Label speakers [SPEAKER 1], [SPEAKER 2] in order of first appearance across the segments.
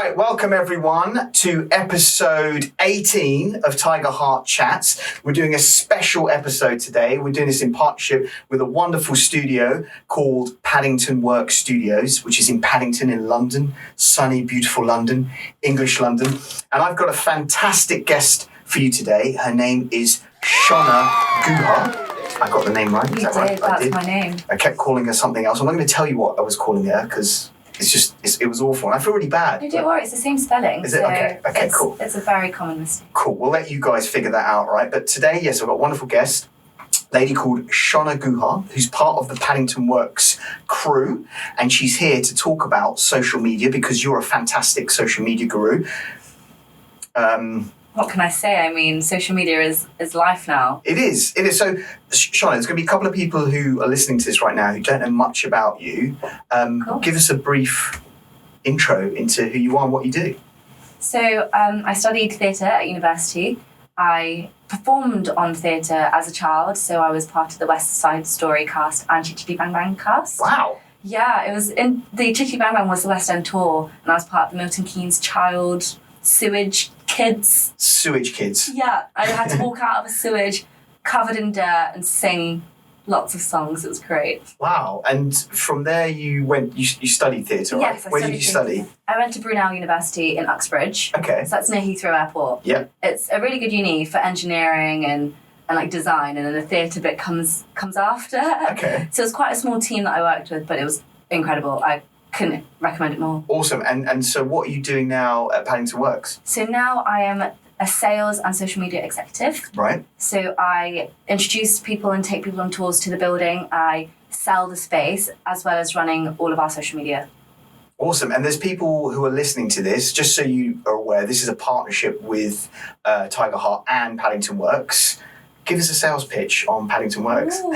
[SPEAKER 1] Right, welcome everyone to episode 18 of Tiger Heart Chats. We're doing a special episode today. We're doing this in partnership with a wonderful studio called Paddington Works Studios, which is in Paddington in London, sunny, beautiful London, English London. And I've got a fantastic guest for you today. Her name is Shona Guha. I got the name right.
[SPEAKER 2] You did,
[SPEAKER 1] right?
[SPEAKER 2] that's my name.
[SPEAKER 1] I kept calling her something else. I'm not going to tell you what I was calling her because it was awful. And I feel really bad.
[SPEAKER 2] No, don't worry, it's the same spelling.
[SPEAKER 1] Is it? Okay, cool.
[SPEAKER 2] It's a very common mistake.
[SPEAKER 1] Cool, we'll let you guys figure that out, right? But today, yes, I've got a wonderful guest, a lady called Shona Guha, who's part of the Paddington Works crew. And she's here to talk about social media because you're a fantastic social media guru.
[SPEAKER 2] What can I say? I mean, social media is life now.
[SPEAKER 1] It is. So, Shona, there's going to be a couple of people who are listening to this right now who don't know much about you.
[SPEAKER 2] Cool.
[SPEAKER 1] Give us a brief intro into who you are and what you do.
[SPEAKER 2] So, I studied theatre at university. I performed on theatre as a child, so I was part of the West Side Story cast and Chichili Bang Bang cast.
[SPEAKER 1] Wow.
[SPEAKER 2] Yeah, it was in the Chichili Bang Bang was the West End tour, and I was part of the Milton Keynes child sewage kids.
[SPEAKER 1] Sewage kids.
[SPEAKER 2] Yeah, I had to walk out of a sewage covered in dirt and sing lots of songs. It was great.
[SPEAKER 1] Wow. And from there you studied theatre, right?
[SPEAKER 2] Yes,
[SPEAKER 1] Where did you study?
[SPEAKER 2] I went to Brunel University in Uxbridge.
[SPEAKER 1] Okay.
[SPEAKER 2] So that's near Heathrow Airport.
[SPEAKER 1] Yeah.
[SPEAKER 2] It's a really good uni for engineering and like design, and then the theatre bit comes after.
[SPEAKER 1] Okay.
[SPEAKER 2] So it's quite a small team that I worked with, but it was incredible. I couldn't recommend it more.
[SPEAKER 1] Awesome. And so what are you doing now at Paddington Works?
[SPEAKER 2] So now I am a sales and social media executive.
[SPEAKER 1] Right.
[SPEAKER 2] So I introduce people and take people on tours to the building. I sell the space as well as running all of our social media.
[SPEAKER 1] Awesome. And there's people who are listening to this, just so you are aware, this is a partnership with Tiger Heart and Paddington Works. Give us a sales pitch on Paddington Works.
[SPEAKER 2] Ooh,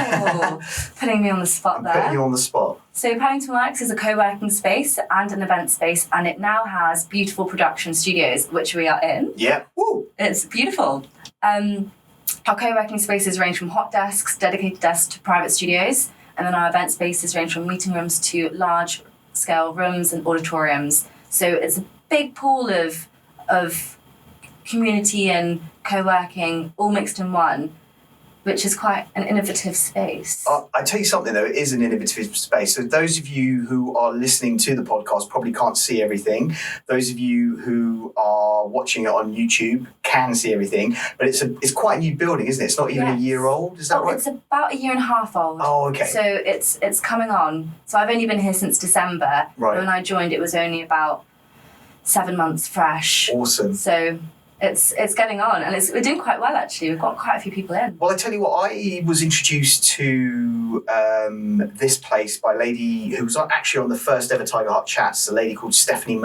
[SPEAKER 2] putting me on the spot there.
[SPEAKER 1] Putting you on the spot.
[SPEAKER 2] So Paddington Works is a co-working space and an event space, and it now has beautiful production studios, which we are in.
[SPEAKER 1] Yeah. Woo.
[SPEAKER 2] It's beautiful. Our co-working spaces range from hot desks, dedicated desks to private studios, and then our event spaces range from meeting rooms to large-scale rooms and auditoriums. So it's a big pool of community and co-working all mixed in one, which is quite an innovative space.
[SPEAKER 1] I tell you something though, it is an innovative space. So those of you who are listening to the podcast probably can't see everything. Those of you who are watching it on YouTube can see everything. But it's quite a new building, isn't it? It's not even a year old, is that right?
[SPEAKER 2] It's about a year and a half old.
[SPEAKER 1] Oh, okay.
[SPEAKER 2] So it's coming on. So I've only been here since December.
[SPEAKER 1] Right.
[SPEAKER 2] When I joined, it was only about 7 months fresh.
[SPEAKER 1] Awesome.
[SPEAKER 2] So it's getting on, and we're doing quite well actually. We've got quite a few people in.
[SPEAKER 1] Well, I tell you what, I was introduced to this place by a lady who was actually on the first ever Tiger Heart Chats, a lady called Stephanie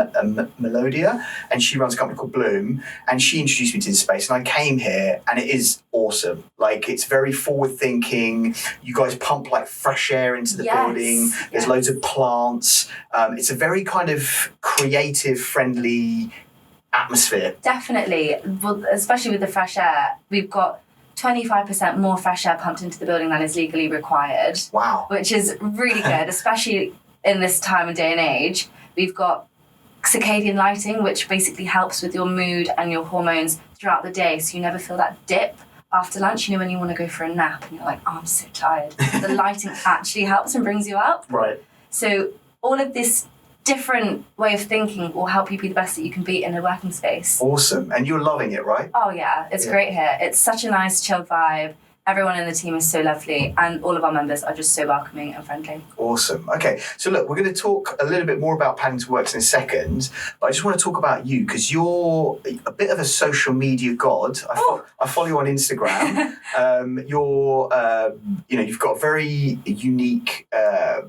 [SPEAKER 1] Melodia, and she runs a company called Bloom, and she introduced me to this space, and I came here, and it is awesome. Like, it's very forward thinking. You guys pump like fresh air into the building. There's loads of plants. It's a very kind of creative, friendly atmosphere.
[SPEAKER 2] Definitely, well, especially with the fresh air. We've got 25% more fresh air pumped into the building than is legally required.
[SPEAKER 1] Wow.
[SPEAKER 2] Which is really good, especially in this time and day and age. We've got circadian lighting, which basically helps with your mood and your hormones throughout the day, so you never feel that dip after lunch, you know, when you want to go for a nap and you're like, oh, I'm so tired. The lighting actually helps and brings you up.
[SPEAKER 1] Right.
[SPEAKER 2] So all of this different way of thinking will help you be the best that you can be in a working space.
[SPEAKER 1] Awesome. And you're loving it, right?
[SPEAKER 2] Oh yeah, it's great here. It's such a nice chilled vibe. Everyone in the team is so lovely, and all of our members are just so welcoming and friendly. Awesome.
[SPEAKER 1] Okay, so look, we're going to talk a little bit more about Paddington Works in a second, but I just want to talk about you because you're a bit of a social media god. I follow you on Instagram. You've got a very unique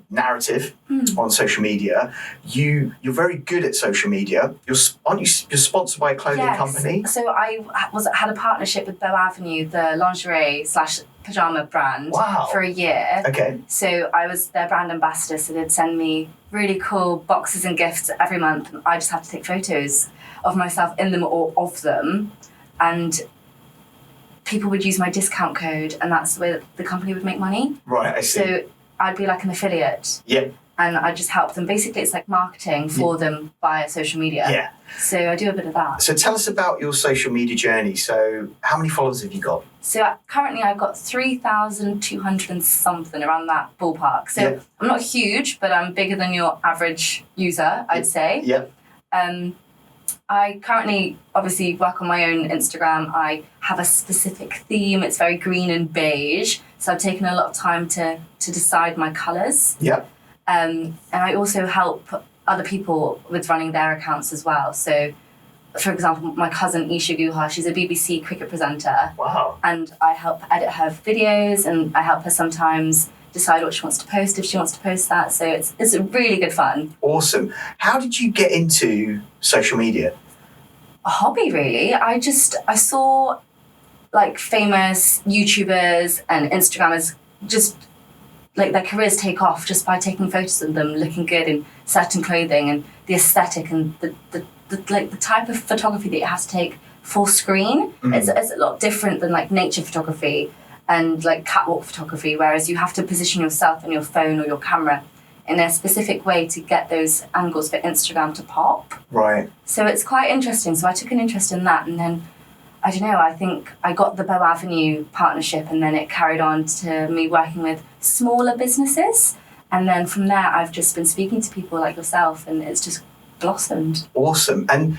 [SPEAKER 1] narrative on social media. You're very good at social media. You're sponsored by a clothing company?
[SPEAKER 2] So I had a partnership with Bow Avenue, the lingerie / pyjama brand for a year.
[SPEAKER 1] Okay.
[SPEAKER 2] So I was their brand ambassador, so they'd send me really cool boxes and gifts every month, and I just had to take photos of myself in them or of them, and people would use my discount code, and that's the way that the company would make money.
[SPEAKER 1] Right, I see.
[SPEAKER 2] So I'd be like an affiliate.
[SPEAKER 1] Yeah.
[SPEAKER 2] and I just help them. Basically, it's like marketing for them via social media.
[SPEAKER 1] Yeah.
[SPEAKER 2] So I do a bit of that.
[SPEAKER 1] So tell us about your social media journey. So how many followers have you got?
[SPEAKER 2] So currently I've got 3,200 and something, around that ballpark. So I'm not huge, but I'm bigger than your average user, I'd say.
[SPEAKER 1] Yep.
[SPEAKER 2] I currently obviously work on my own Instagram. I have a specific theme. It's very green and beige. So I've taken a lot of time to decide my colours.
[SPEAKER 1] Yep.
[SPEAKER 2] And I also help other people with running their accounts as well. So, for example, my cousin Shona Guha, she's a BBC cricket presenter.
[SPEAKER 1] Wow.
[SPEAKER 2] And I help edit her videos, and I help her sometimes decide what she wants to post, if she wants to post that. So it's really good fun.
[SPEAKER 1] Awesome. How did you get into social media?
[SPEAKER 2] A hobby, really. I saw like famous YouTubers and Instagrammers just like their careers take off just by taking photos of them looking good in certain clothing, and the aesthetic and the type of photography that you have to take for screen. It's a lot different than like nature photography and like catwalk photography, whereas you have to position yourself on your phone or your camera in a specific way to get those angles for Instagram to pop.
[SPEAKER 1] Right.
[SPEAKER 2] So it's quite interesting. So I took an interest in that, and then I don't know, I think I got the Bow Avenue partnership, and then it carried on to me working with smaller businesses. And then from there, I've just been speaking to people like yourself, and it's just blossomed.
[SPEAKER 1] Awesome. And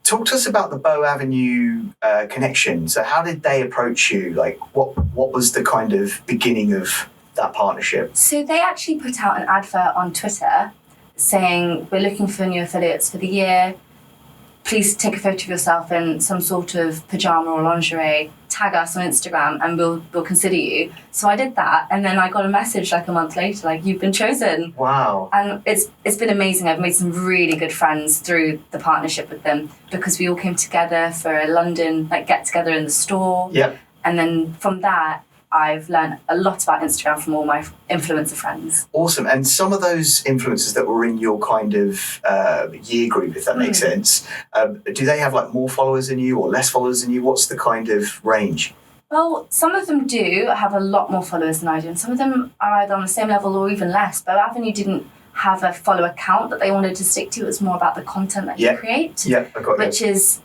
[SPEAKER 1] talk to us about the Bow Avenue connection. So how did they approach you? Like, what was the kind of beginning of that partnership?
[SPEAKER 2] So they actually put out an advert on Twitter saying, we're looking for new affiliates for the year. Please take a photo of yourself in some sort of pajama or lingerie, tag us on Instagram, and we'll consider you. So I did that, and then I got a message like a month later, like, you've been chosen.
[SPEAKER 1] Wow.
[SPEAKER 2] And it's been amazing. I've made some really good friends through the partnership with them, because we all came together for a London like get together in the store.
[SPEAKER 1] Yep.
[SPEAKER 2] And then from that, I've learned a lot about Instagram from all my influencer friends.
[SPEAKER 1] Awesome. And some of those influencers that were in your kind of year group, if that makes sense, do they have like more followers than you or less followers than you? What's the kind of range?
[SPEAKER 2] Well, some of them do have a lot more followers than I do, and some of them are either on the same level or even less. Bow Avenue didn't have a follower count that they wanted to stick to. It was more about the content that you create,
[SPEAKER 1] I got
[SPEAKER 2] which is,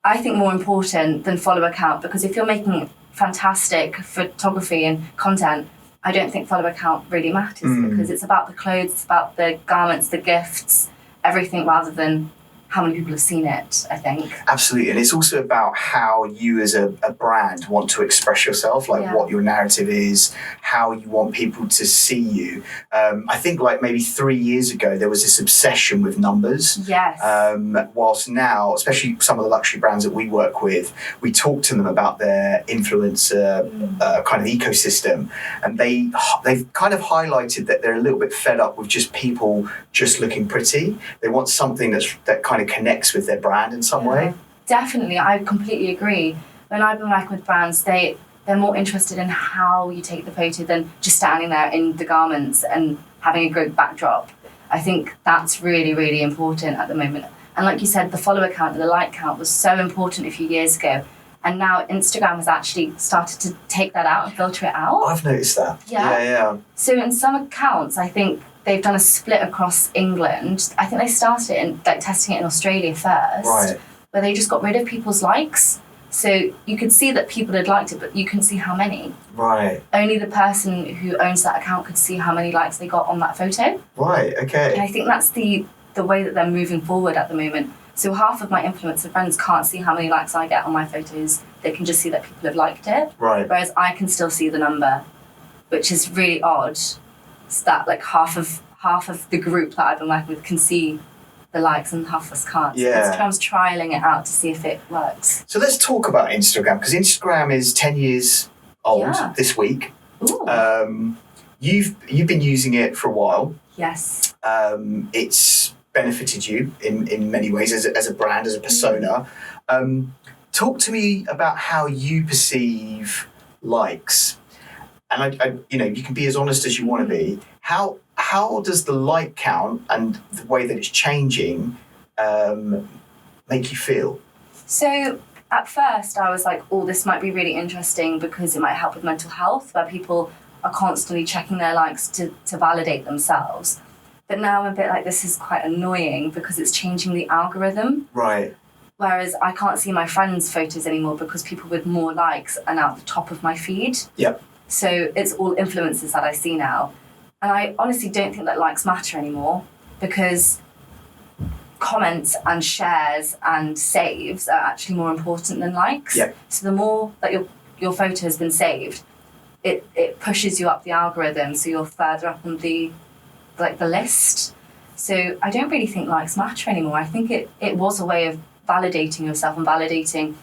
[SPEAKER 2] I think, more important than follower count, because if you're making fantastic photography and content, I don't think follower count really matters, because it's about the clothes, it's about the garments, the gifts, everything, rather than how many people have seen it, I think.
[SPEAKER 1] Absolutely. And it's also about how you as a brand want to express yourself, like what your narrative is, how you want people to see you. I think like maybe 3 years ago, there was this obsession with numbers.
[SPEAKER 2] Yes.
[SPEAKER 1] Whilst now, especially some of the luxury brands that we work with, we talk to them about their influencer kind of ecosystem. And they've kind of highlighted that they're a little bit fed up with just people just looking pretty. They want something that kind of connects with their brand in some way.
[SPEAKER 2] Definitely, I completely agree. When I've been working with brands, they're more interested in how you take the photo than just standing there in the garments and having a great backdrop. I think that's really, really important at the moment. And like you said, the follower count and the like count was so important a few years ago. And now Instagram has actually started to take that out and filter it out.
[SPEAKER 1] I've noticed that.
[SPEAKER 2] Yeah. So in some accounts, I think they've done a split across England. I think they started it in like testing it in Australia first, where they just got rid of people's likes. So you could see that people had liked it, but you couldn't see how many.
[SPEAKER 1] Right.
[SPEAKER 2] Only the person who owns that account could see how many likes they got on that photo.
[SPEAKER 1] Right. Okay.
[SPEAKER 2] And I think that's the way that they're moving forward at the moment. So half of my influencer friends can't see how many likes I get on my photos. They can just see that people have liked it.
[SPEAKER 1] Right.
[SPEAKER 2] Whereas I can still see the number, which is really odd. It's that like half of the group that I've been working with can see the likes and half of us can't.
[SPEAKER 1] Yeah.
[SPEAKER 2] So it's trialing it out to see if it works.
[SPEAKER 1] So let's talk about Instagram, because Instagram is 10 years old this week.
[SPEAKER 2] Ooh.
[SPEAKER 1] You've been using it for a while.
[SPEAKER 2] Yes.
[SPEAKER 1] It's benefited you in many ways as a brand, as a persona. Talk to me about how you perceive likes. And I you can be as honest as you want to be. How does the like count and the way that it's changing make you feel?
[SPEAKER 2] So at first I was like, oh, this might be really interesting because it might help with mental health, where people are constantly checking their likes to validate themselves. But now I'm a bit like, this is quite annoying because it's changing the algorithm.
[SPEAKER 1] Right.
[SPEAKER 2] Whereas I can't see my friends' photos anymore because people with more likes are now at the top of my feed.
[SPEAKER 1] Yep.
[SPEAKER 2] So it's all influencers that I see now. And I honestly don't think that likes matter anymore because comments and shares and saves are actually more important than likes.
[SPEAKER 1] Yep.
[SPEAKER 2] So the more that your photo has been saved, it pushes you up the algorithm, so you're further up on the list. So I don't really think likes matter anymore. I think it was a way of validating yourself and validating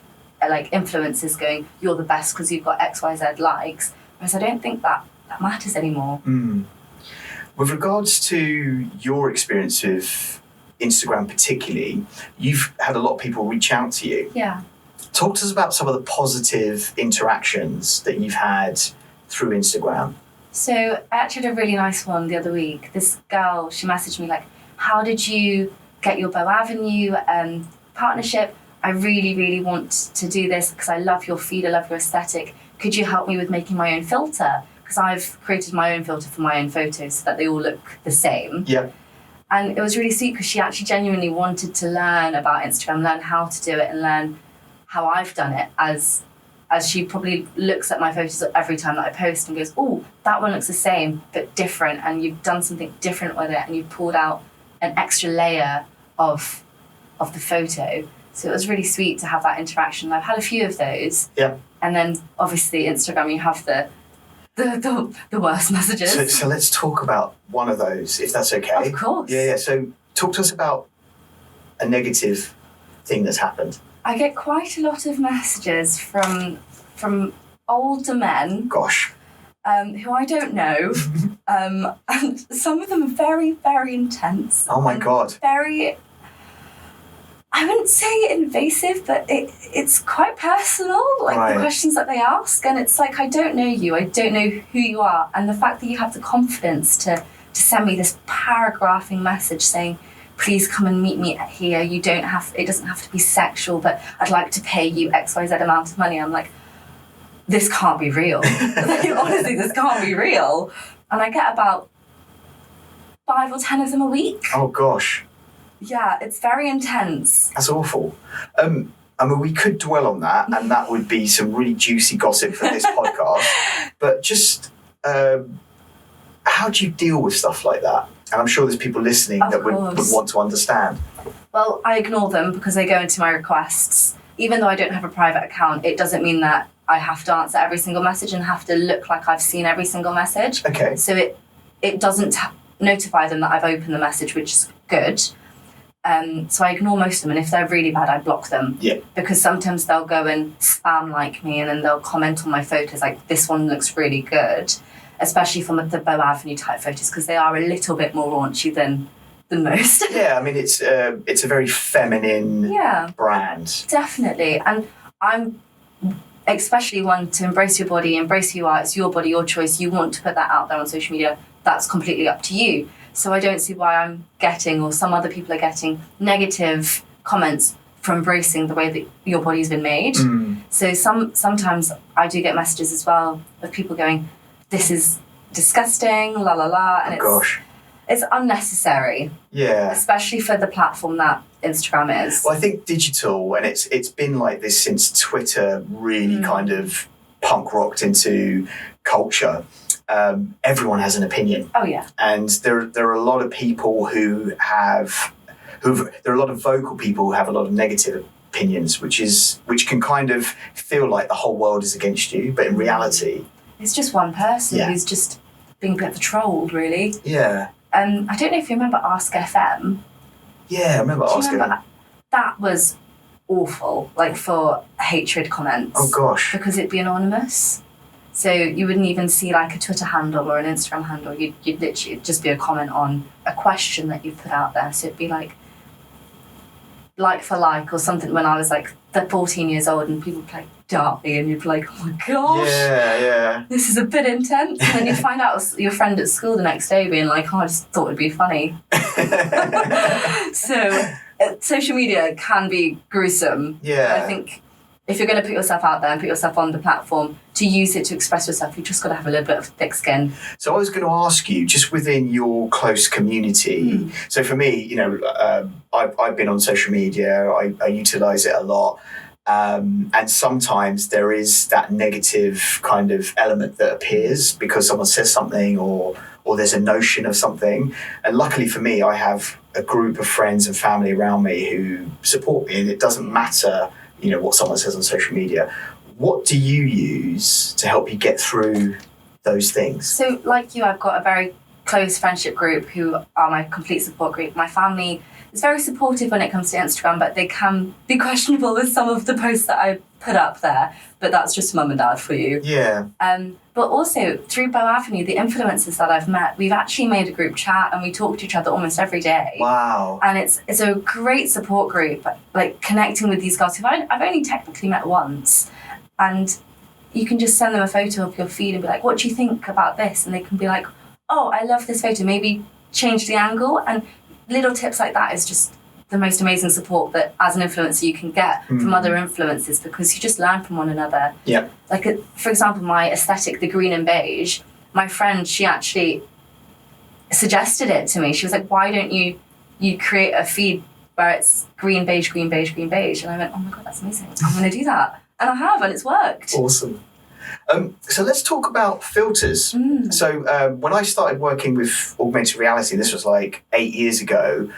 [SPEAKER 2] like influencers going, you're the best because you've got XYZ likes. Whereas I don't think that matters anymore.
[SPEAKER 1] With regards to your experience with Instagram particularly, you've had a lot of people reach out to you.
[SPEAKER 2] Yeah.
[SPEAKER 1] Talk to us about some of the positive interactions that you've had through Instagram.
[SPEAKER 2] So I actually had a really nice one the other week. This girl, she messaged me like, how did you get your Bow Avenue partnership? I really, really want to do this because I love your feed, I love your aesthetic. Could you help me with making my own filter? Because I've created my own filter for my own photos so that they all look the same.
[SPEAKER 1] Yeah.
[SPEAKER 2] And it was really sweet because she actually genuinely wanted to learn about Instagram, learn how to do it and learn how I've done it, as she probably looks at my photos every time that I post and goes, oh, that one looks the same but different, and you've done something different with it and you've pulled out an extra layer of the photo. So it was really sweet to have that interaction. I've had a few of those.
[SPEAKER 1] Yeah.
[SPEAKER 2] And then obviously Instagram, you have the worst messages.
[SPEAKER 1] So let's talk about one of those, if that's okay.
[SPEAKER 2] Of course.
[SPEAKER 1] Yeah. So talk to us about a negative thing that's happened.
[SPEAKER 2] I get quite a lot of messages from older men.
[SPEAKER 1] Gosh.
[SPEAKER 2] Who I don't know. And some of them are very, very intense.
[SPEAKER 1] Oh my God.
[SPEAKER 2] Very, I wouldn't say invasive, but it's quite personal, like
[SPEAKER 1] Right.
[SPEAKER 2] the questions that they ask. And it's like, I don't know you, I don't know who you are. And the fact that you have the confidence to send me this paragraphing message saying, please come and meet me here. It doesn't have to be sexual, but I'd like to pay you XYZ amount of money. I'm like, this can't be real. Like, honestly, this can't be real. And I get about 5 or 10 of them a week.
[SPEAKER 1] Oh gosh.
[SPEAKER 2] Yeah, it's very intense.
[SPEAKER 1] That's awful. I mean, we could dwell on that, and that would be some really juicy gossip for this podcast. But just how do you deal with stuff like that? And I'm sure there's people listening
[SPEAKER 2] Of
[SPEAKER 1] that would
[SPEAKER 2] course.
[SPEAKER 1] want to understand.
[SPEAKER 2] Well, I ignore them because they go into my requests. Even though I don't have a private account, it doesn't mean that I have to answer every single message and have to look like I've seen every single message.
[SPEAKER 1] Okay.
[SPEAKER 2] So it doesn't notify them that I've opened the message, which is good. So I ignore most of them, and if they're really bad, I block them.
[SPEAKER 1] Yeah.
[SPEAKER 2] Because sometimes they'll go and spam like me, and then they'll comment on my photos like, this one looks really good, especially from the Bow Avenue type photos, because they are a little bit more raunchy than most.
[SPEAKER 1] Yeah, I mean, it's a very feminine brand.
[SPEAKER 2] Definitely. And I'm especially one to embrace your body, embrace who you are. It's your body, your choice. You want to put that out there on social media. That's completely up to you. So I don't see why I'm getting, or some other people are getting, negative comments for embracing the way that your body's been made. So sometimes I do get messages as well of people going, this is disgusting, la la la. And it's unnecessary.
[SPEAKER 1] Yeah.
[SPEAKER 2] Especially for the platform that Instagram is.
[SPEAKER 1] Well, I think digital, and it's been like this since Twitter really kind of punk rocked into culture. Everyone has an opinion.
[SPEAKER 2] Oh yeah.
[SPEAKER 1] And there are a lot of people there are a lot of vocal people who have a lot of negative opinions, which can kind of feel like the whole world is against you, but in reality,
[SPEAKER 2] it's just one person who's just being a bit of a troll, really.
[SPEAKER 1] Yeah.
[SPEAKER 2] I don't know if you remember Ask FM.
[SPEAKER 1] Yeah, I remember Ask FM.
[SPEAKER 2] That was awful, like for hatred comments.
[SPEAKER 1] Oh gosh.
[SPEAKER 2] Because it'd be anonymous. So you wouldn't even see like a Twitter handle or an Instagram handle. You'd literally just be a comment on a question that you put out there. So it'd be like for like or something when I was like 14 years old, and people would like dart me, and you'd be like, oh my gosh.
[SPEAKER 1] Yeah.
[SPEAKER 2] This is a bit intense. And then you find out your friend at school the next day being like, oh, I just thought it'd be funny. So social media can be gruesome.
[SPEAKER 1] Yeah.
[SPEAKER 2] I think if you're going to put yourself out there and put yourself on the platform, to use it to express yourself, you've just got to have a little bit of thick skin.
[SPEAKER 1] So I was going to ask you, just within your close community, so for me, you know, I've been on social media, I utilise it a lot. And sometimes there is that negative kind of element that appears because someone says something or there's a notion of something. And luckily for me, I have a group of friends and family around me who support me, and it doesn't matter, you know, what someone says on social media. What do you use to help you get through those things?
[SPEAKER 2] So like you, I've got a very close friendship group who are my complete support group. My family is very supportive when it comes to Instagram, but they can be questionable with some of the posts that I put up there. But that's just mum and dad for you.
[SPEAKER 1] Yeah.
[SPEAKER 2] But also through Bow Avenue, the influencers that I've met, we've actually made a group chat and we talk to each other almost every day.
[SPEAKER 1] Wow.
[SPEAKER 2] And it's a great support group, like connecting with these girls who I've only technically met once. And you can just send them a photo of your feed and be like, what do you think about this? And they can be like, oh, I love this photo, maybe change the angle. And little tips like that is just the most amazing support that as an influencer you can get from other influencers, because you just learn from one another.
[SPEAKER 1] Yeah.
[SPEAKER 2] Like, for example, my aesthetic, the green and beige, my friend, she actually suggested it to me. She was like, why don't you create a feed where it's green, beige, green, beige, green, beige? And I went, oh my God, that's amazing. I'm going to do that. And I have, and it's worked.
[SPEAKER 1] Awesome. So let's talk about filters. So when I started working with augmented reality, this was like 8 years ago,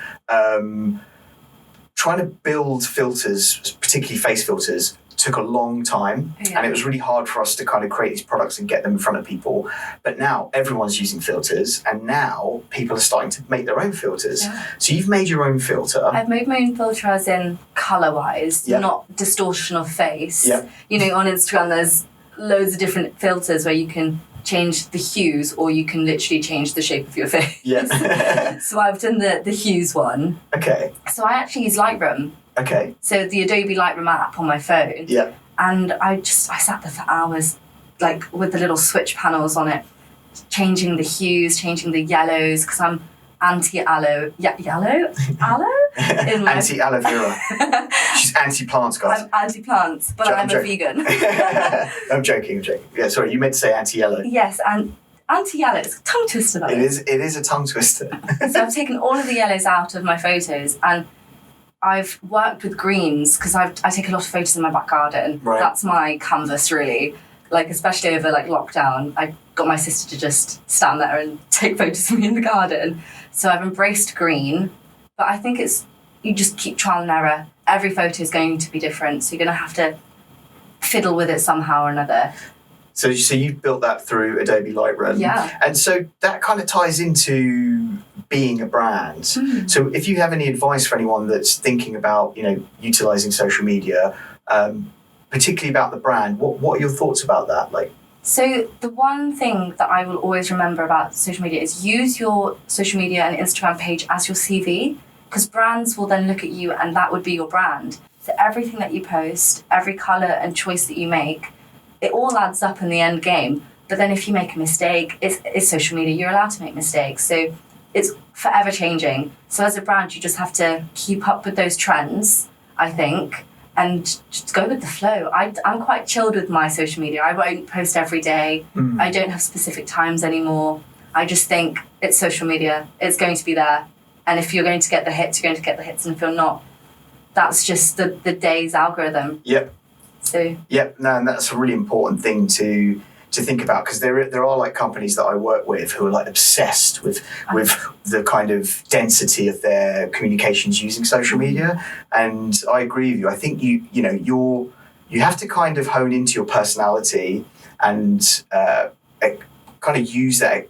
[SPEAKER 1] trying to build filters, particularly face filters, took a long time. And it was really hard for us to kind of create these products and get them in front of people. But now everyone's using filters, and now people are starting to make their own filters. So you've made your own filter.
[SPEAKER 2] I've made my own filter as in colour-wise, not distortion of face. You know, on Instagram there's loads of different filters where you can change the hues, or you can literally change the shape of your face. So I've done the hues one.
[SPEAKER 1] Okay.
[SPEAKER 2] So I actually use Lightroom.
[SPEAKER 1] Okay.
[SPEAKER 2] So the Adobe Lightroom app on my phone. And I sat there for hours, like with the little switch panels on it, changing the hues, changing the yellows, because I'm anti-aloe. Aloe?
[SPEAKER 1] Anti-aloe vera. She's anti-plants, guys.
[SPEAKER 2] I'm anti-plants, but I'm a vegan.
[SPEAKER 1] I'm joking. Yeah, sorry, you meant to say anti-yellow.
[SPEAKER 2] Yes, and anti-yellow, it's a tongue twister though.
[SPEAKER 1] It is a tongue twister.
[SPEAKER 2] So I've taken all of the yellows out of my photos, and I've worked with greens because I take a lot of photos in my back garden. That's my canvas, really. Like, especially over like lockdown, I got my sister to just stand there and take photos of me in the garden. So I've embraced green, but I think you just keep trial and error. Every photo is going to be different, so you're going to have to fiddle with it somehow or another.
[SPEAKER 1] So you built that through Adobe Lightroom. And so that kind of ties into being a brand. So if you have any advice for anyone that's thinking about, you know, utilizing social media, particularly about the brand, what are your thoughts about that? Like,
[SPEAKER 2] so the one thing that I will always remember about social media is use your social media and Instagram page as your CV, because brands will then look at you and that would be your brand. So everything that you post, every colour and choice that you make, it all adds up in the end game. But then if you make a mistake, it's social media, you're allowed to make mistakes. So it's forever changing. So as a brand, you just have to keep up with those trends, I think, and just go with the flow. I'm quite chilled with my social media. I won't post every day. I don't have specific times anymore. I just think it's social media. It's going to be there. And if you're going to get the hits, you're going to get the hits. And if you're not, that's just the day's algorithm. So
[SPEAKER 1] and that's a really important thing to think about, because there are like companies that I work with who are like obsessed with the kind of density of their communications using social media. And I agree with you. I think you have to kind of hone into your personality and kind of use that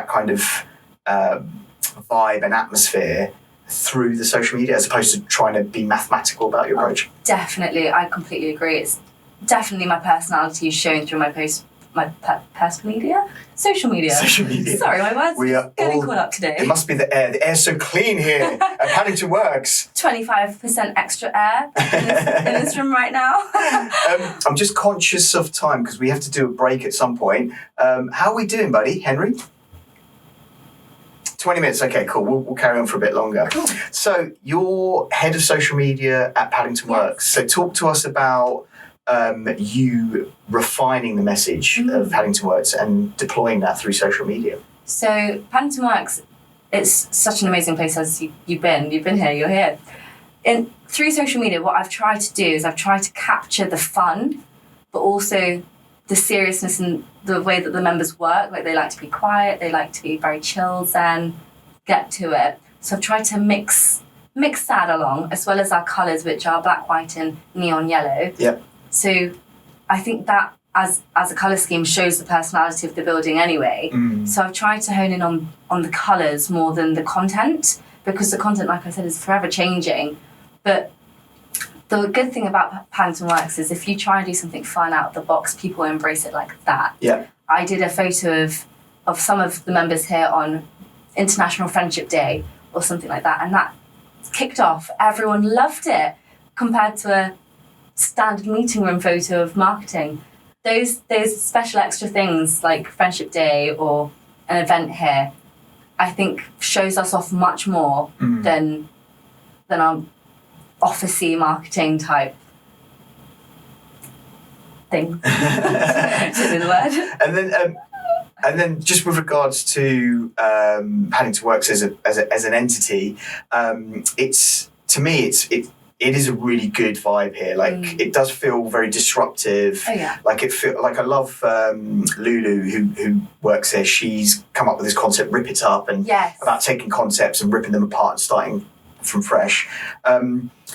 [SPEAKER 1] kind of vibe and atmosphere through the social media, as opposed to trying to be mathematical about your approach.
[SPEAKER 2] Definitely, I completely agree. It's definitely my personality is shown through my posts, my social media. Sorry, my words are getting caught up today.
[SPEAKER 1] It must be the air. The air's so clean here at Paddington Works.
[SPEAKER 2] 25% extra air in this room right now.
[SPEAKER 1] I'm just conscious of time because we have to do a break at some point. How are we doing, buddy? Henry? 20 minutes. Okay, cool. We'll carry on for a bit longer.
[SPEAKER 2] Cool.
[SPEAKER 1] So you're head of social media at Paddington Works. So talk to us about you refining the message of Paddington Works and deploying that through social media?
[SPEAKER 2] So Paddington Works, it's such an amazing place. As you've been here, you're here. And through social media, what I've tried to do is I've tried to capture the fun, but also the seriousness and the way that the members work. Like, they like to be quiet, they like to be very chill, zen, get to it. So I've tried to mix that along, as well as our colours, which are black, white and neon yellow.
[SPEAKER 1] Yep.
[SPEAKER 2] So I think that as a colour scheme shows the personality of the building anyway. So I've tried to hone in on the colours more than the content, because the content, like I said, is forever changing. But the good thing about Paddington Works is if you try and do something fun out of the box, people embrace it like that.
[SPEAKER 1] Yeah.
[SPEAKER 2] I did a photo of some of the members here on International Friendship Day or something like that, and that kicked off. Everyone loved it compared to a standard meeting room photo of marketing. Those special extra things like Friendship Day or an event here, I think shows us off much more than our officey marketing type thing. Should be the word.
[SPEAKER 1] And then just with regards to Paddington Works as an entity, it is a really good vibe here. Like, it does feel very disruptive.
[SPEAKER 2] Oh, yeah.
[SPEAKER 1] Like, I love Lulu who works here. She's come up with this concept, Rip It Up, and about taking concepts and ripping them apart and starting from fresh.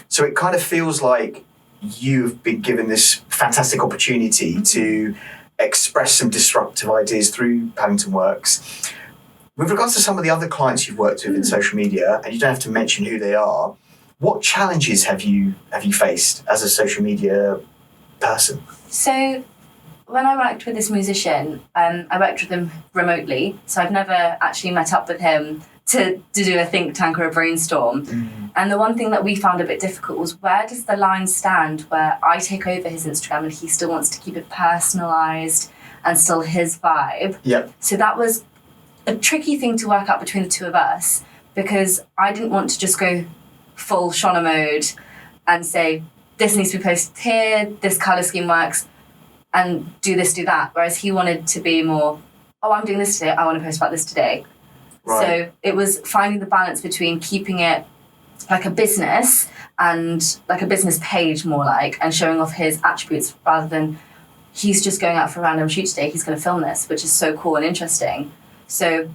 [SPEAKER 1] So it kind of feels like you've been given this fantastic opportunity to express some disruptive ideas through Paddington Works. With regards to some of the other clients you've worked with in social media, and you don't have to mention who they are, what challenges have you faced as a social media person?
[SPEAKER 2] So when I worked with this musician, I worked with him remotely, so I've never actually met up with him to do a think tank or a brainstorm. And the one thing that we found a bit difficult was, where does the line stand where I take over his Instagram and he still wants to keep it personalised and still his vibe?
[SPEAKER 1] Yep.
[SPEAKER 2] So that was a tricky thing to work out between the two of us, because I didn't want to just go full Shona mode and say, this needs to be posted here, this colour scheme works, and do this, do that. Whereas he wanted to be more, oh, I'm doing this today, I want to post about this today. Right. So it was finding the balance between keeping it like a business and like a business page more like, and showing off his attributes, rather than he's just going out for a random shoot today, he's going to film this, which is so cool and interesting. So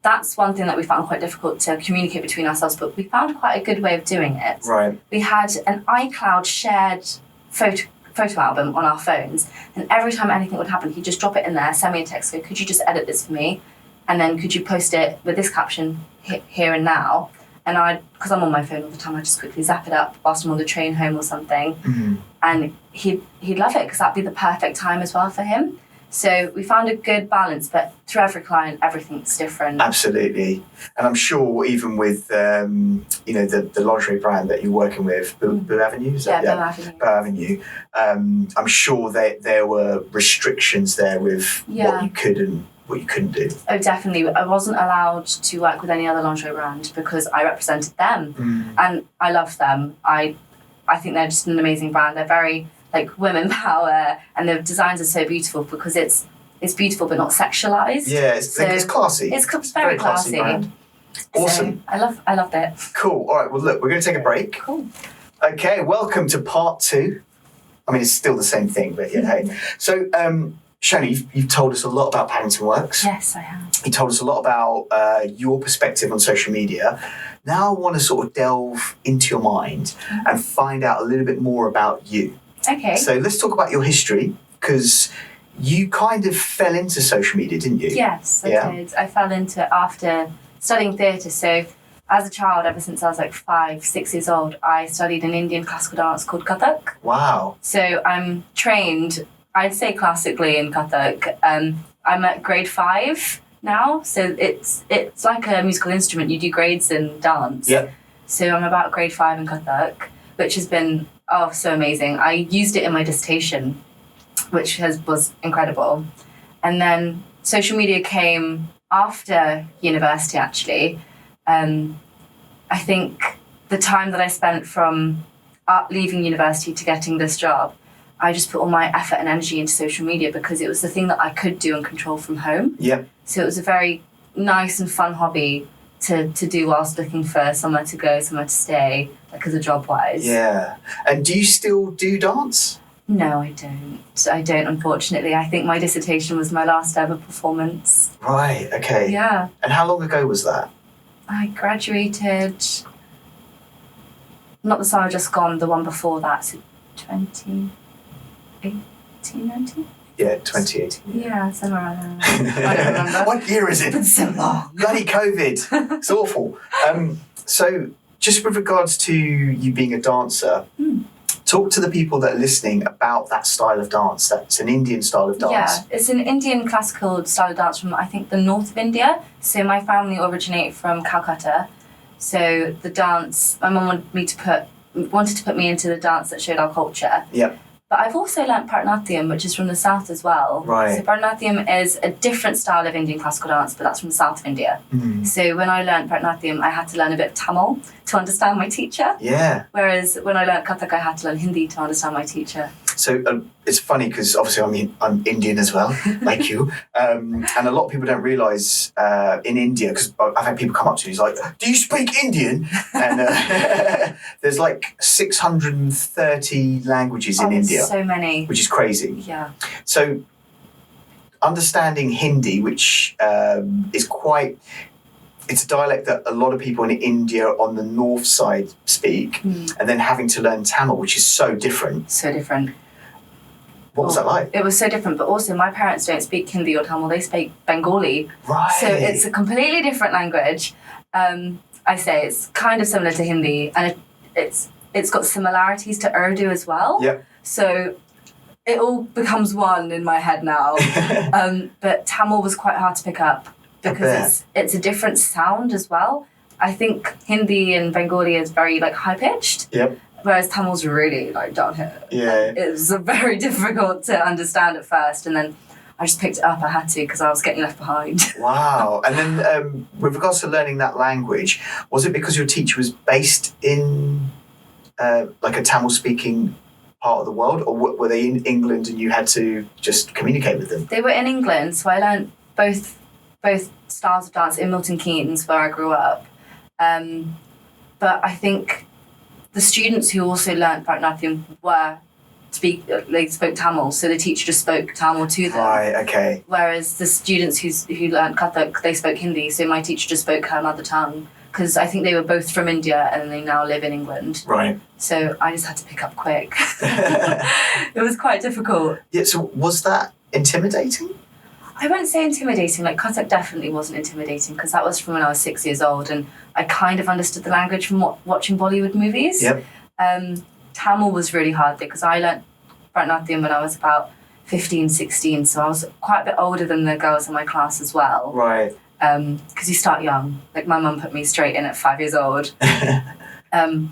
[SPEAKER 2] that's one thing that we found quite difficult to communicate between ourselves, but we found quite a good way of doing it.
[SPEAKER 1] Right.
[SPEAKER 2] We had an iCloud shared photo album on our phones, and every time anything would happen, he'd just drop it in there, send me a text, go, could you just edit this for me? And then could you post it with this caption here and now? And because I'm on my phone all the time, I just quickly zap it up whilst I'm on the train home or something. And he'd love it, because that'd be the perfect time as well for him. So we found a good balance, but through every client, everything's different.
[SPEAKER 1] Absolutely. And I'm sure even with, the lingerie brand that you're working with, Boo Avenue?
[SPEAKER 2] Boo Avenue.
[SPEAKER 1] Boo Avenue. I'm sure there were restrictions there with what you could and what you couldn't do.
[SPEAKER 2] Oh, definitely. I wasn't allowed to work with any other lingerie brand because I represented them. And I love them. I think they're just an amazing brand. They're very like women power, and the designs are so beautiful because it's beautiful but not sexualized.
[SPEAKER 1] Yeah, it's classy.
[SPEAKER 2] It's very classy.
[SPEAKER 1] Brand. Awesome.
[SPEAKER 2] So I loved it.
[SPEAKER 1] Cool. All right. Well, look, we're going to take a break.
[SPEAKER 2] Cool.
[SPEAKER 1] Okay. Welcome to part 2. I mean, it's still the same thing, but yeah. Hey. So, Shona, you've told us a lot about Paddington Works.
[SPEAKER 2] Yes, I have.
[SPEAKER 1] You told us a lot about your perspective on social media. Now I want to sort of delve into your mind and find out a little bit more about you.
[SPEAKER 2] Okay.
[SPEAKER 1] So let's talk about your history, because you kind of fell into social media, didn't you?
[SPEAKER 2] Yes, I did. I fell into it after studying theatre. So as a child, ever since I was like 5, 6 years old, I studied an Indian classical dance called Kathak.
[SPEAKER 1] Wow.
[SPEAKER 2] So I'm trained, I'd say classically in Kathak. I'm at grade 5 now. So it's like a musical instrument. You do grades in dance.
[SPEAKER 1] Yeah.
[SPEAKER 2] So I'm about grade 5 in Kathak, which has been so amazing. I used it in my dissertation, which was incredible. And then social media came after university, actually. I think the time that I spent from leaving university to getting this job, I just put all my effort and energy into social media because it was the thing that I could do and control from home.
[SPEAKER 1] Yep.
[SPEAKER 2] So it was a very nice and fun hobby to do whilst looking for somewhere to go, somewhere to stay, like as a job-wise.
[SPEAKER 1] Yeah. And do you still do dance?
[SPEAKER 2] No, I don't. I don't, unfortunately. I think my dissertation was my last ever performance.
[SPEAKER 1] Right, okay.
[SPEAKER 2] Yeah.
[SPEAKER 1] And how long ago was that?
[SPEAKER 2] I graduated, not the summer just gone, the one before that, so 2018, 19?
[SPEAKER 1] Yeah, 2018.
[SPEAKER 2] Yeah, somewhere around there. I don't remember.
[SPEAKER 1] What year is it?
[SPEAKER 2] It's been so long.
[SPEAKER 1] Bloody COVID. It's awful. So just with regards to you being a dancer, talk to the people that are listening about that style of dance. That's an Indian style of dance.
[SPEAKER 2] Yeah, it's an Indian classical style of dance from, I think, the north of India. So my family originated from Calcutta. So the dance, my mum wanted to put me into the dance that showed our culture.
[SPEAKER 1] Yep.
[SPEAKER 2] But I've also learnt Bharatanatyam, which is from the south as well.
[SPEAKER 1] Right.
[SPEAKER 2] So Bharatanatyam is a different style of Indian classical dance, but that's from the south of India. So when I learnt Bharatanatyam, I had to learn a bit of Tamil to understand my teacher.
[SPEAKER 1] Yeah.
[SPEAKER 2] Whereas when I learnt Kathak, I had to learn Hindi to understand my teacher.
[SPEAKER 1] So it's funny because obviously I'm Indian as well, like you. And a lot of people don't realise in India, because I've had people come up to me, like, do you speak Indian? And there's like 630 languages in India.
[SPEAKER 2] So many.
[SPEAKER 1] Which is crazy.
[SPEAKER 2] Yeah.
[SPEAKER 1] So understanding Hindi, which is it's a dialect that a lot of people in India on the north side speak, and then having to learn Tamil, which is so different.
[SPEAKER 2] So different.
[SPEAKER 1] What was that like?
[SPEAKER 2] It was so different, but also my parents don't speak Hindi or Tamil, they speak Bengali.
[SPEAKER 1] Right.
[SPEAKER 2] So it's a completely different language. I say it's kind of similar to Hindi, and it's got similarities to Urdu as well.
[SPEAKER 1] Yep.
[SPEAKER 2] So it all becomes one in my head now. But Tamil was quite hard to pick up because it's a different sound as well. I think Hindi and Bengali is very like high pitched.
[SPEAKER 1] Yep.
[SPEAKER 2] Whereas Tamil's really like down here.
[SPEAKER 1] Yeah.
[SPEAKER 2] It was very difficult to understand at first, and then I just picked it up. I had to because I was getting left behind.
[SPEAKER 1] Wow. And then with regards to learning that language, was it because your teacher was based in like a Tamil-speaking part of the world, or were they in England and you had to just communicate with them?
[SPEAKER 2] They were in England, so I learned both styles of dance in Milton Keynes, where I grew up. But I think the students who also learnt Bharatanatyam they spoke Tamil, so the teacher just spoke Tamil to them.
[SPEAKER 1] Right, okay.
[SPEAKER 2] Whereas the students who learnt Kathak, they spoke Hindi, so my teacher just spoke her mother tongue, because I think they were both from India and they now live in England.
[SPEAKER 1] Right.
[SPEAKER 2] So I just had to pick up quick. It was quite difficult.
[SPEAKER 1] Yeah, so was that intimidating?
[SPEAKER 2] I wouldn't say intimidating. Like Kathak definitely wasn't intimidating because that was from when I was 6 years old and I kind of understood the language from watching Bollywood movies.
[SPEAKER 1] Yep.
[SPEAKER 2] Tamil was really hard because I learnt Bharatanatyam when I was about 15, 16, so I was quite a bit older than the girls in my class as well.
[SPEAKER 1] Right.
[SPEAKER 2] Because you start young. Like my mum put me straight in at 5 years old.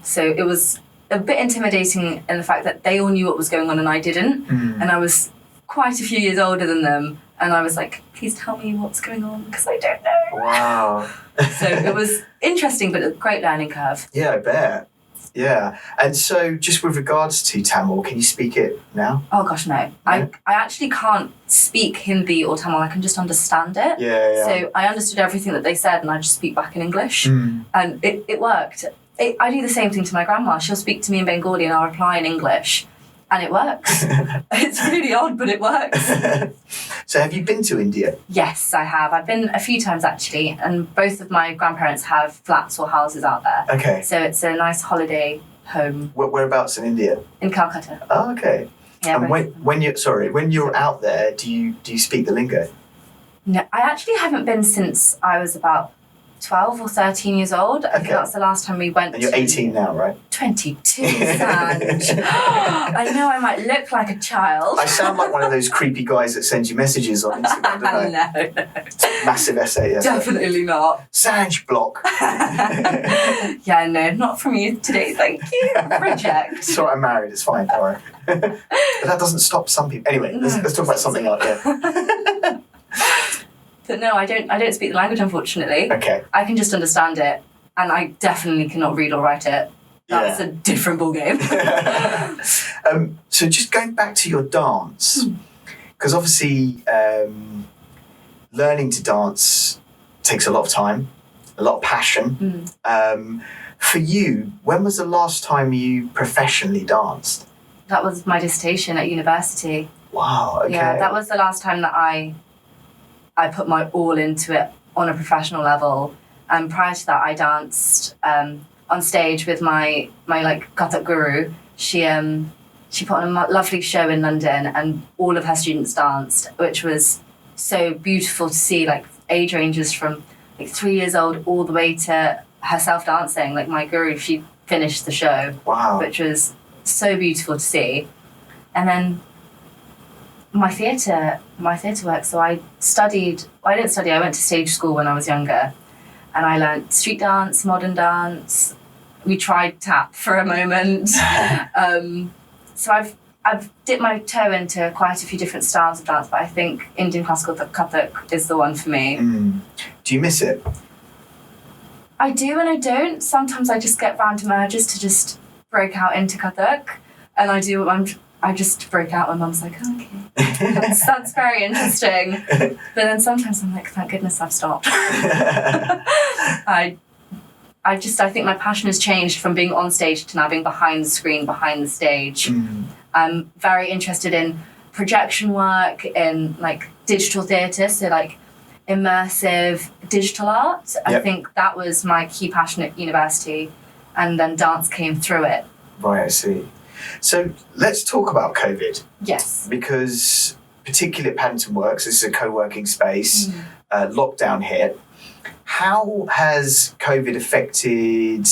[SPEAKER 2] So it was a bit intimidating in the fact that they all knew what was going on and I didn't. And I was quite a few years older than them. And I was like, please tell me what's going on because I don't know.
[SPEAKER 1] Wow.
[SPEAKER 2] So it was interesting, but a great learning curve.
[SPEAKER 1] Yeah, I bet. Yeah. And so just with regards to Tamil, can you speak it now?
[SPEAKER 2] Oh gosh, no. I actually can't speak Hindi or Tamil. I can just understand it.
[SPEAKER 1] Yeah.
[SPEAKER 2] So I understood everything that they said and I just speak back in English. And it worked. I do the same thing to my grandma. She'll speak to me in Bengali and I'll reply in English. And it works. It's really odd, but it works.
[SPEAKER 1] So have you been to India?
[SPEAKER 2] Yes, I have. I've been a few times actually, and both of my grandparents have flats or houses out there.
[SPEAKER 1] Okay.
[SPEAKER 2] So it's a nice holiday home.
[SPEAKER 1] Whereabouts in India?
[SPEAKER 2] In Calcutta.
[SPEAKER 1] Oh, okay.
[SPEAKER 2] Yeah,
[SPEAKER 1] and when you're out there, do you speak the lingo?
[SPEAKER 2] No, I actually haven't been since I was about 12 or 13 years old. I think that's the last time we went.
[SPEAKER 1] And you're 18 now, right?
[SPEAKER 2] 22, Sanj. I know I might look like a child.
[SPEAKER 1] I sound like one of those creepy guys that sends you messages on Instagram, don't I?
[SPEAKER 2] No.
[SPEAKER 1] Massive essay, yes.
[SPEAKER 2] Definitely not.
[SPEAKER 1] Sanj block.
[SPEAKER 2] Yeah, no, not from you today, thank you. Reject.
[SPEAKER 1] Sorry, I'm married, it's fine, don't worry. But that doesn't stop some people. Anyway, let's talk about something else, yeah.
[SPEAKER 2] But no, I don't speak the language, unfortunately.
[SPEAKER 1] Okay.
[SPEAKER 2] I can just understand it, and I definitely cannot read or write it. That's a different ballgame.
[SPEAKER 1] So just going back to your dance, because obviously learning to dance takes a lot of time, a lot of passion. For you, when was the last time you professionally danced?
[SPEAKER 2] That was my dissertation at university.
[SPEAKER 1] Wow, okay.
[SPEAKER 2] Yeah, that was the last time that I put my all into it on a professional level. And prior to that, I danced on stage with my like Kathak guru. She put on a lovely show in London, and all of her students danced, which was so beautiful to see. Like age ranges from like 3 years old all the way to herself dancing. Like my guru, she finished the show.
[SPEAKER 1] Wow.
[SPEAKER 2] Which was so beautiful to see. And then my theatre work. So I went to stage school when I was younger, and I learnt street dance, modern dance. We tried tap for a moment. So I've dipped my toe into quite a few different styles of dance, but I think Indian classical Kathak is the one for me.
[SPEAKER 1] Do you miss it?
[SPEAKER 2] I do and I don't. Sometimes I just get random urges to just break out into Kathak, and I just break out. My mum's like, oh, okay, that's very interesting. But then sometimes I'm like, thank goodness I've stopped. I think my passion has changed from being on stage to now being behind the screen, behind the stage. I'm very interested in projection work, in like digital theatre, so like immersive digital art. I think that was my key passion at university, and then dance came through it.
[SPEAKER 1] Right, I see. So let's talk about COVID.
[SPEAKER 2] Yes.
[SPEAKER 1] Because particularly at Paddington Works, this is a co-working space, lockdown hit. How has COVID affected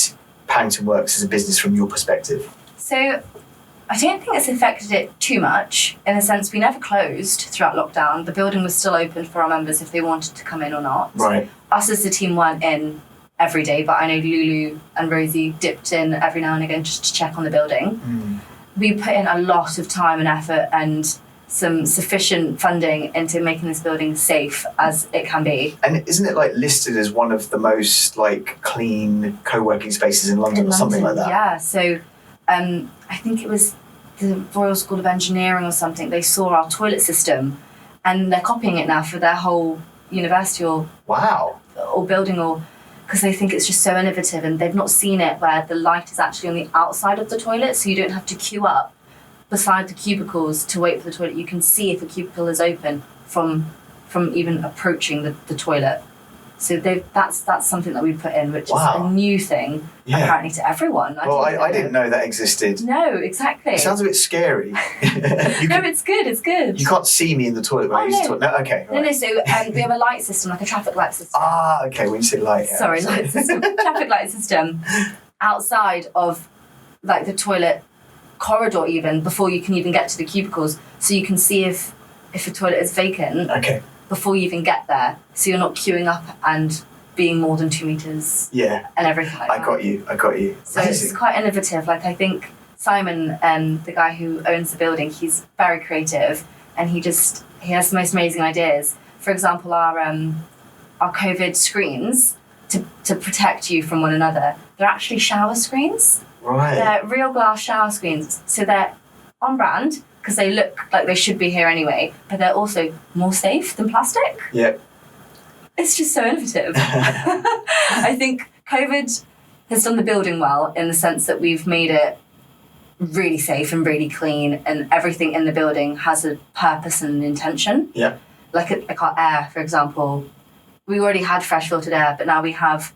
[SPEAKER 1] Paddington Works as a business from your perspective?
[SPEAKER 2] So I don't think it's affected it too much, in the sense we never closed throughout lockdown. The building was still open for our members if they wanted to come in or not.
[SPEAKER 1] Right.
[SPEAKER 2] Us as the team weren't in every day, but I know Lulu and Rosie dipped in every now and again just to check on the building. We put in a lot of time and effort and some sufficient funding into making this building safe as it can be.
[SPEAKER 1] And isn't it like listed as one of the most like clean co-working spaces in London or something like that?
[SPEAKER 2] Yeah, so I think it was the Royal School of Engineering or something. They saw our toilet system and they're copying it now for their whole university or building, or because they think it's just so innovative, and they've not seen it where the light is actually on the outside of the toilet, so you don't have to queue up beside the cubicles to wait for the toilet. You can see if a cubicle is open from even approaching the toilet. So that's something that we put in, which is a new thing apparently to everyone.
[SPEAKER 1] I didn't know that existed.
[SPEAKER 2] No, exactly.
[SPEAKER 1] It sounds a bit scary.
[SPEAKER 2] It's good. It's good.
[SPEAKER 1] You can't see me in the toilet when I use the toilet. No, okay.
[SPEAKER 2] Right. No. So we have a light system, like a traffic light system.
[SPEAKER 1] Ah, okay. When you say light. Yeah,
[SPEAKER 2] Sorry, light system. Traffic light system outside of like the toilet corridor, even before you can even get to the cubicles, so you can see if a toilet is vacant.
[SPEAKER 1] Okay.
[SPEAKER 2] Before you even get there, so you're not queuing up and being more than 2 meters.
[SPEAKER 1] Yeah.
[SPEAKER 2] And everything like that.
[SPEAKER 1] I got you.
[SPEAKER 2] So it's quite innovative. Like I think Simon, the guy who owns the building, he's very creative, and he has the most amazing ideas. For example, our COVID screens to protect you from one another, they're actually shower screens.
[SPEAKER 1] Right.
[SPEAKER 2] They're real glass shower screens, so they're on brand, because they look like they should be here anyway, but they're also more safe than plastic.
[SPEAKER 1] Yeah.
[SPEAKER 2] It's just so innovative. I think COVID has done the building well, in the sense that we've made it really safe and really clean, and everything in the building has a purpose and an intention.
[SPEAKER 1] Yeah.
[SPEAKER 2] Like our air, for example. We already had fresh filtered air, but now we have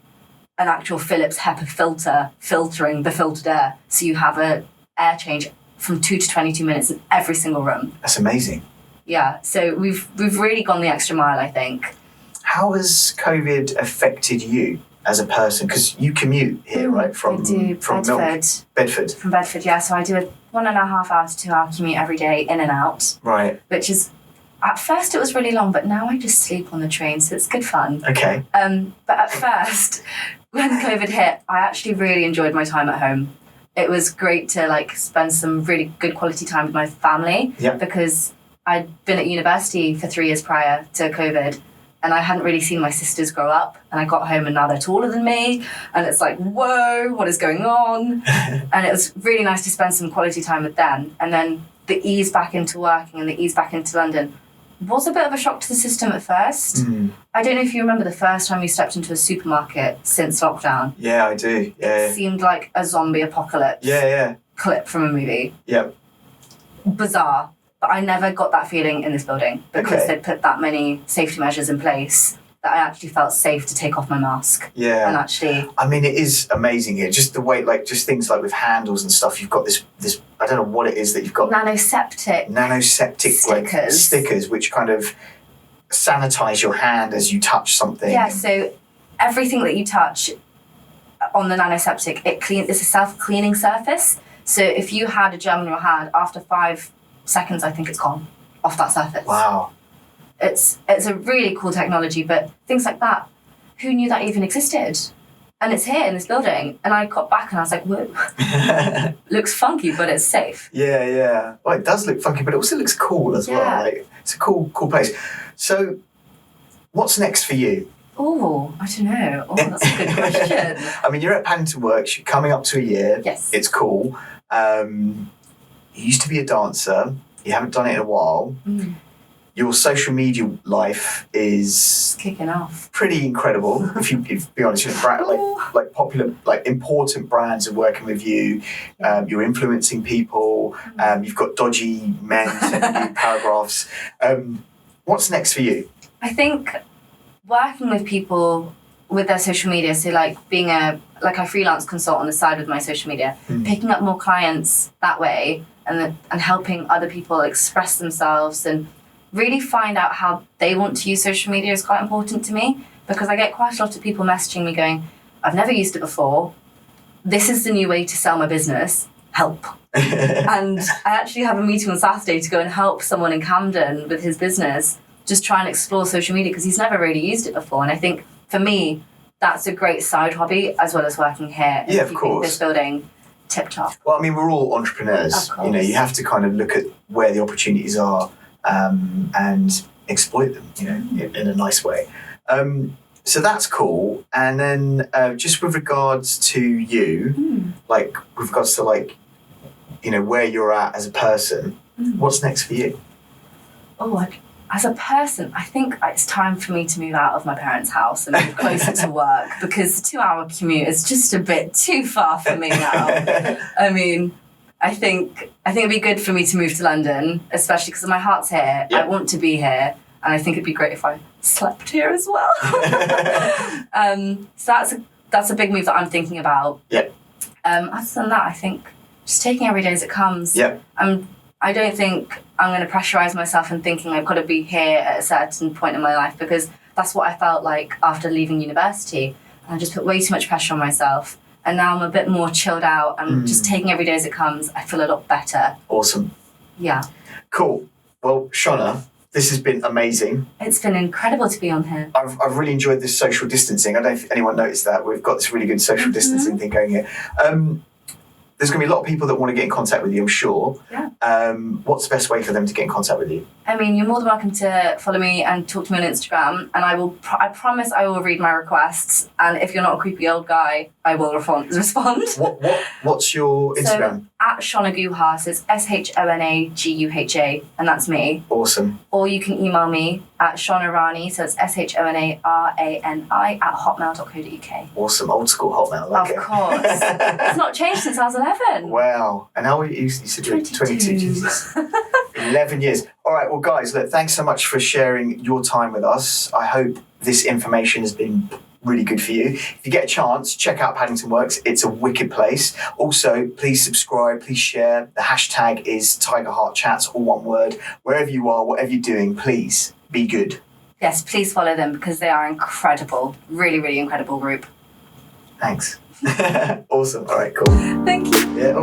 [SPEAKER 2] an actual Philips HEPA filter filtering the filtered air. So you have an air change from 2 to 22 minutes in every single room.
[SPEAKER 1] That's amazing.
[SPEAKER 2] Yeah, so we've really gone the extra mile, I think.
[SPEAKER 1] How has COVID affected you as a person? Because you commute here, right? From Bedford.
[SPEAKER 2] From Bedford, yeah. So I do a 1.5 hour to 2 hour commute every day, in and out.
[SPEAKER 1] Right.
[SPEAKER 2] Which is, at first it was really long, but now I just sleep on the train, so it's good fun.
[SPEAKER 1] Okay.
[SPEAKER 2] But at first, when COVID hit, I actually really enjoyed my time at home. It was great to spend some really good quality time with my family, because I'd been at university for 3 years prior to COVID, and I hadn't really seen my sisters grow up, and I got home and now they're taller than me, and it's like, whoa, what is going on? And it was really nice to spend some quality time with them. And then the ease back into working and the ease back into London was a bit of a shock to the system at first. I don't know if you remember the first time you stepped into a supermarket since lockdown.
[SPEAKER 1] Yeah, I do. Yeah.
[SPEAKER 2] It seemed like a zombie apocalypse clip from a movie.
[SPEAKER 1] Yep.
[SPEAKER 2] Bizarre. But I never got that feeling in this building because they'd put that many safety measures in place that I actually felt safe to take off my mask.
[SPEAKER 1] Yeah.
[SPEAKER 2] And actually...
[SPEAKER 1] I mean, it is amazing here. Just the way, like, just things like with handles and stuff, you've got this I don't know what it is that you've got.
[SPEAKER 2] Nanoseptic
[SPEAKER 1] stickers. Like, stickers, which kind of sanitize your hand as you touch something.
[SPEAKER 2] Yeah, so everything that you touch on the nanoseptic, it's a self-cleaning surface. So if you had a germ in your hand, after 5 seconds, I think it's gone off that surface.
[SPEAKER 1] Wow.
[SPEAKER 2] It's a really cool technology, but things like that, who knew that even existed? And it's here in this building. And I got back and I was like, whoa. Looks funky, but it's safe.
[SPEAKER 1] Yeah. Well, it does look funky, but it also looks cool as well. Like, it's a cool place. So, what's next for you?
[SPEAKER 2] Oh, I don't know. Oh, that's a good question.
[SPEAKER 1] I mean, you're at Paddington Works. You're coming up to a year.
[SPEAKER 2] Yes.
[SPEAKER 1] It's cool. You used to be a dancer. You haven't done it in a while. Your social media life is
[SPEAKER 2] kicking off.
[SPEAKER 1] Pretty incredible. If you be honest, like popular, like important brands are working with you. You're influencing people. You've got dodgy men sending you paragraphs. What's next for you?
[SPEAKER 2] I think working with people with their social media. So like being I freelance consult on the side with my social media, picking up more clients that way, and helping other people express themselves and really find out how they want to use social media is quite important to me, because I get quite a lot of people messaging me going, I've never used it before. This is the new way to sell my business. Help. And I actually have a meeting on Saturday to go and help someone in Camden with his business, just try and explore social media because he's never really used it before. And I think for me, that's a great side hobby as well as working here and keeping this building tip top.
[SPEAKER 1] Well, I mean, we're all entrepreneurs. You know, you have to kind of look at where the opportunities are and exploit them, you know, in a nice way. So that's cool. And then just with regards to you, like with regards to like, you know, where you're at as a person, what's next for you?
[SPEAKER 2] As a person, I think it's time for me to move out of my parents' house and move closer to work, because the 2-hour commute is just a bit too far for me now. I mean, I think it'd be good for me to move to London, especially because my heart's here. I want to be here, and I think it'd be great if I slept here as well. So that's a big move that I'm thinking about. Other than that, I think just taking every day as it comes. I don't think I'm going to pressurize myself and thinking I've got to be here at a certain point in my life, because that's what I felt like after leaving university. And I just put way too much pressure on myself. And now I'm a bit more chilled out and just taking every day as it comes. I feel a lot better.
[SPEAKER 1] Awesome.
[SPEAKER 2] Yeah.
[SPEAKER 1] Cool. Well, Shona, this has been amazing.
[SPEAKER 2] It's been incredible to be on here.
[SPEAKER 1] I've really enjoyed this social distancing. I don't know if anyone noticed that. We've got this really good social distancing thing going here. There's going to be a lot of people that want to get in contact with you, I'm sure. What's the best way for them to get in contact with you? I
[SPEAKER 2] mean, you're more than welcome to follow me and talk to me on Instagram, and I promise I will read my requests, and if you're not a creepy old guy, I will respond.
[SPEAKER 1] What's your Instagram?
[SPEAKER 2] So, at Shona Guha, so it's SHONAGUHA, and that's me.
[SPEAKER 1] Awesome.
[SPEAKER 2] Or you can email me at shonarani, so it's SHONARANI @hotmail.co.uk.
[SPEAKER 1] Awesome, old school Hotmail. Like
[SPEAKER 2] of course. It's not changed since I was 11.
[SPEAKER 1] Wow. And how old are you? You said 22. Jesus. 11 years. All right, well, guys, look, thanks so much for sharing your time with us. I hope this information has been really good for you. If you get a chance, check out Paddington Works. It's a wicked place. Also, please subscribe, please share. The hashtag is Tiger Heart Chats, all one word. Wherever you are, whatever you're doing, please be good.
[SPEAKER 2] Yes, please follow them because they are incredible. Really, really incredible group.
[SPEAKER 1] Thanks. Awesome. All right, cool.
[SPEAKER 2] Thank you.
[SPEAKER 1] Yeah.